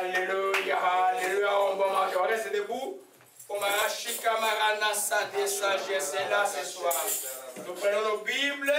Alléluia, alléluia. On va manger. On reste debout. On va chica maranasa de sagesse est là ce soir. Nous prenons nos Bibles.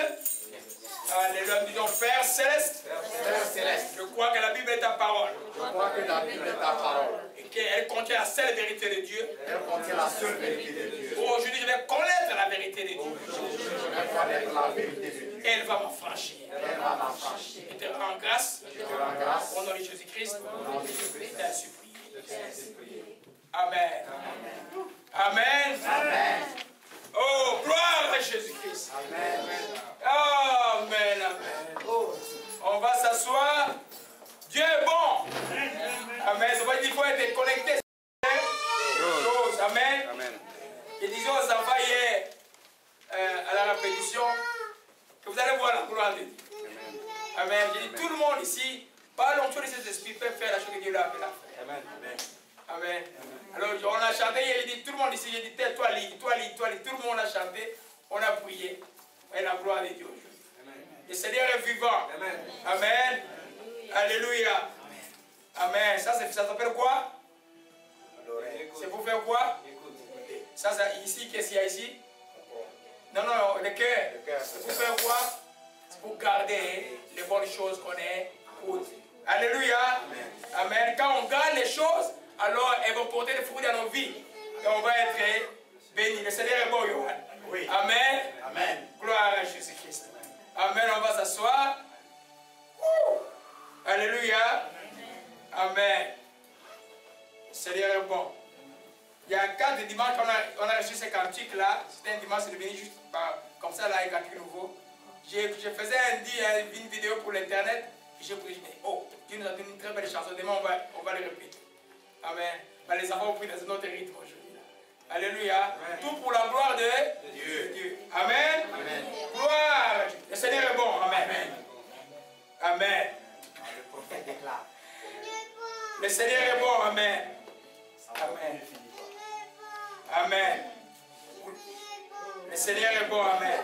Alléluia. Nous disons Père Céleste. Père Céleste. Je crois que la Bible est ta parole. Je crois que la Bible est ta parole. Et qu'elle contient la seule vérité de Dieu. Elle contient la seule vérité de Dieu. Aujourd'hui, je vais connaître la vérité de Dieu. Aujourd'hui, je vais connaître la vérité de Dieu. Elle va m'affranchir. Elle va m'affranchir. Je te rends grâce. Je te rends grâce. Au nom de Jésus-Christ. Au nom de Jésus-Christ. Je t'ai supplié. Amen. Amen. Amen. Oh, gloire à Jésus-Christ. Amen. Amen. Amen. On va s'asseoir. Dieu est bon. Amen. Ça veut dire qu'il faut être connecté sur les choses. Amen. Amen. Je disais aux enfants hier, à la répétition, que vous allez voir la gloire de Dieu. Amen. Je dis, tout le monde ici, par l'onction de cet esprit, peut faire la chose que Dieu l'a appelé à faire. Amen. Amen. Alors, on a chanté, il dit, tout le monde ici, j'ai dit, toi, lis, toi, lis, toi, lis. Tout le monde a chanté, on a prié. Et la gloire de Dieu aujourd'hui. Le Seigneur est vivant. Amen. Amen. Alléluia. Amen. Ça s'appelle quoi? C'est pour faire quoi? Ça, ici, qu'est-ce qu'il y a ici? Non, non, le cœur. C'est pour faire quoi? pour garder les bonnes choses qu'on écoute. Alléluia. Amen. Quand on garde les choses, alors elles vont porter des fruits dans nos vies. Et on va être bénis. Le Seigneur est bon, Johan. Oui. Amen. Amen. Gloire à Jésus-Christ. Amen. On va s'asseoir. Alléluia. Amen. Le Seigneur est bon. Il y a 4 dimanches qu'on a reçu ces cantiques-là. C'était un dimanche, c'est devenu juste comme ça, là, un cantique nouveau. Je faisais une vidéo pour l'internet. Et j'ai pris, oh, Dieu nous a donné une très belle chanson. Demain, on va le répéter. Amen. Mais les enfants ont pris dans un autre rythme aujourd'hui. Alléluia. Amen. Tout pour la gloire de Dieu. Amen. Amen. Gloire à Dieu. Le Seigneur est bon. Amen. Amen. Amen. Le prophète déclare. Le Seigneur est bon. Amen. Amen. Amen. Le Seigneur est bon. Amen.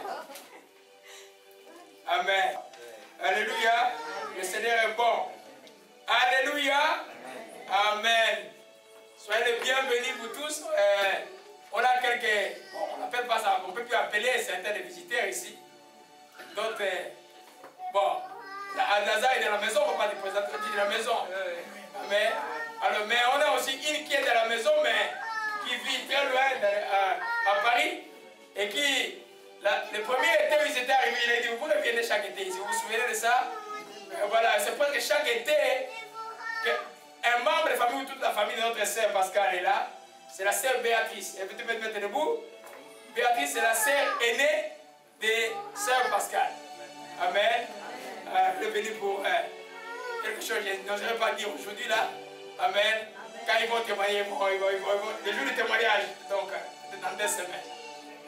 Amen. Alléluia. Le Seigneur est bon. Alléluia. Amen. Soyez les bienvenus vous tous. On a quelques... Bon, on n'appelle pas ça. On ne peut plus appeler certains des visiteurs ici. Donc, bon, Lazare est dans la maison. On ne va pas te présenter de la maison. Amen. Alors, mais on a aussi une qui est dans la maison, mais qui vit très loin à Paris. Et qui, le premier été où ils étaient arrivés, il a dit, vous revenez chaque été. Si vous vous souvenez de ça, voilà, c'est presque chaque été qu'un membre de la famille ou toute la famille de notre sœur Pascal est là. C'est la sœur Béatrice. Elle peut te mettre debout. Béatrice, c'est la sœur aînée de sœur Pascal. Amen. Elle est venue pour quelque chose que je n'oserais pas dire aujourd'hui là. Amen. Quand ils vont témoigner, le jour du témoignage, donc dans 2 semaines.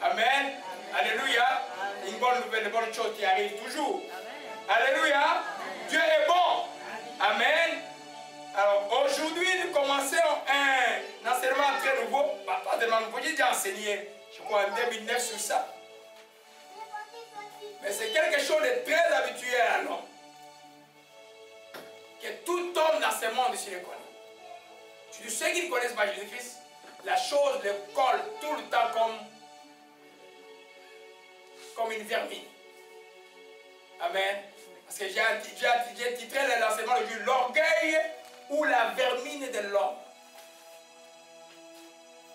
Amen. Alléluia. Une bonne nouvelle, de bonnes choses qui arrivent toujours. Alléluia. Dieu est bon. Amen. Alors aujourd'hui, nous commençons un enseignement très nouveau. Pas tellement nouveau, j'ai déjà enseigné, je crois, en 2009 sur ça. Mais c'est quelque chose de très habituel à l'homme. Que tout homme dans ce monde ici le connaît. Tu sais qu'ils ne connaissent pas Jésus-Christ, la chose le colle tout le temps comme une vermine. Amen. Parce que j'ai titré l'enseignement aujourd'hui, l'orgueil ou la vermine de l'homme.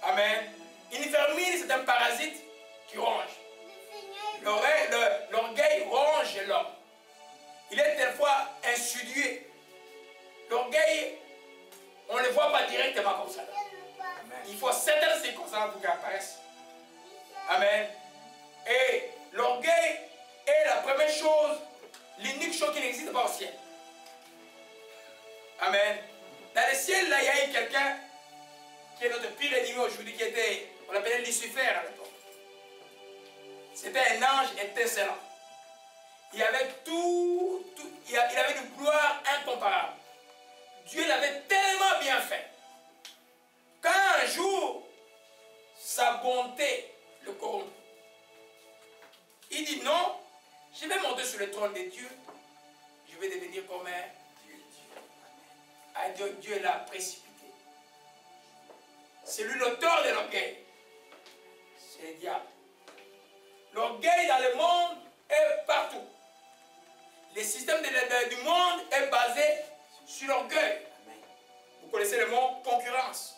Amen. Une vermine, c'est un parasite qui ronge. L'orgueil ronge l'homme. Il est quelquefois insidieux. L'orgueil, on ne le voit pas directement comme ça. Il faut certaines circonstances pour qu'il apparaisse. Amen. Et l'orgueil est la première chose, l'unique chose qui n'existe pas au ciel. Amen. Dans le ciel, là, il y a eu quelqu'un qui est notre pire ennemi aujourd'hui, qui était, on l'appelait Lucifer à l'époque. C'était un ange étincelant. Il avait il avait une gloire incomparable. Dieu l'avait tellement bien fait. Quand un jour, sa bonté le corrompt, il dit non, je vais monter sur le trône de Dieu, je vais devenir comme un Dieu. Ah, Dieu l'a précipité. C'est lui l'auteur de l'orgueil. C'est le diable. L'orgueil dans le monde est partout. Le système du monde est basé sur l'orgueil. Vous connaissez le mot concurrence.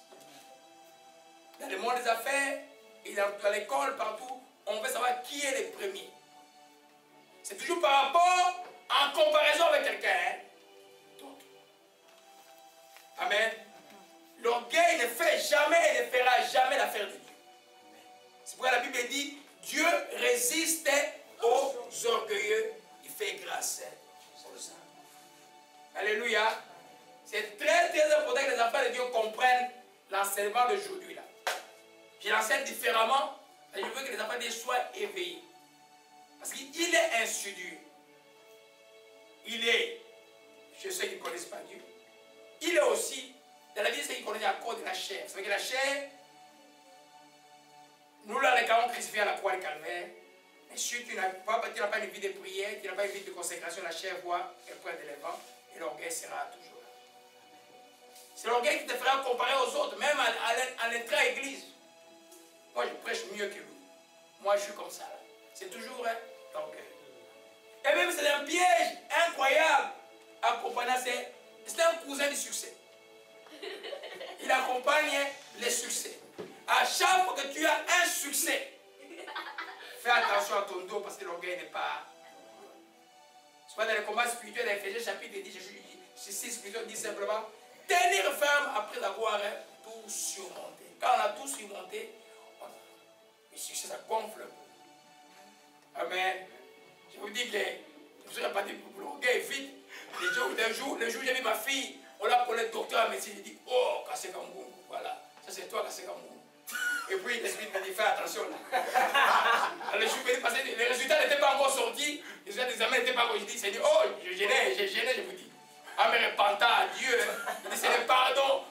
Dans le monde des affaires et dans l'école, partout, on veut savoir qui est le premier. C'est toujours par rapport, en comparaison avec quelqu'un d'autre. Amen. L'orgueil ne fait jamais et ne fera jamais l'affaire de Dieu. C'est pourquoi la Bible dit, Dieu résiste aux orgueilleux, il fait grâce aux humbles. Alléluia. C'est très très important que les enfants de Dieu comprennent l'enseignement d'aujourd'hui là. Je l'enseigne différemment, et je veux que les enfants de Dieu soient éveillés. Parce qu'il est insidieux. Il est chez ceux qui ne connaissent pas Dieu. Il est aussi dans la vie de ceux qui connaissent à cause de la chair. Vous savez que la chair, nous là, les avons crucifié à la croix du calvaire. Mais si tu n'as pas une vie de prière, tu n'as pas une vie de consécration, la chair voit épreuve de l'évent et l'orgueil sera toujours là. C'est l'orgueil qui te fera comparer aux autres, même en entrant à l'église. Moi, je prêche mieux que lui. Moi, je suis comme ça. C'est toujours l'orgueil. Et même c'est un piège incroyable. Accompagnant, c'est un cousin du succès. Il accompagne les succès. À chaque fois que tu as un succès, fais attention à ton dos parce que l'orgueil n'est pas... C'est pas dans le combat spirituel d'Éphésiens chapitre 10, je 6 plutôt, dit simplement, tenir ferme après avoir tout surmonté. Quand on a tout surmonté, le succès ça gonfle. Amen. Je vous dis que je ne pas dit l'orgueil vite. Le jour j'ai vu ma fille, on l'a appelé docteur en médecine, il dit, oh, Kassé Kamboum, voilà, ça c'est toi Kassé Kamboum. Et puis l'esprit m'a dit, fais attention là. Alors, je suis passé, les résultats n'étaient pas encore sortis, les résultats des examens n'étaient pas encore sortis. Il dit, oh, j'ai gêné, je vous dis. En me repentant à Dieu, il dit, c'est le pardon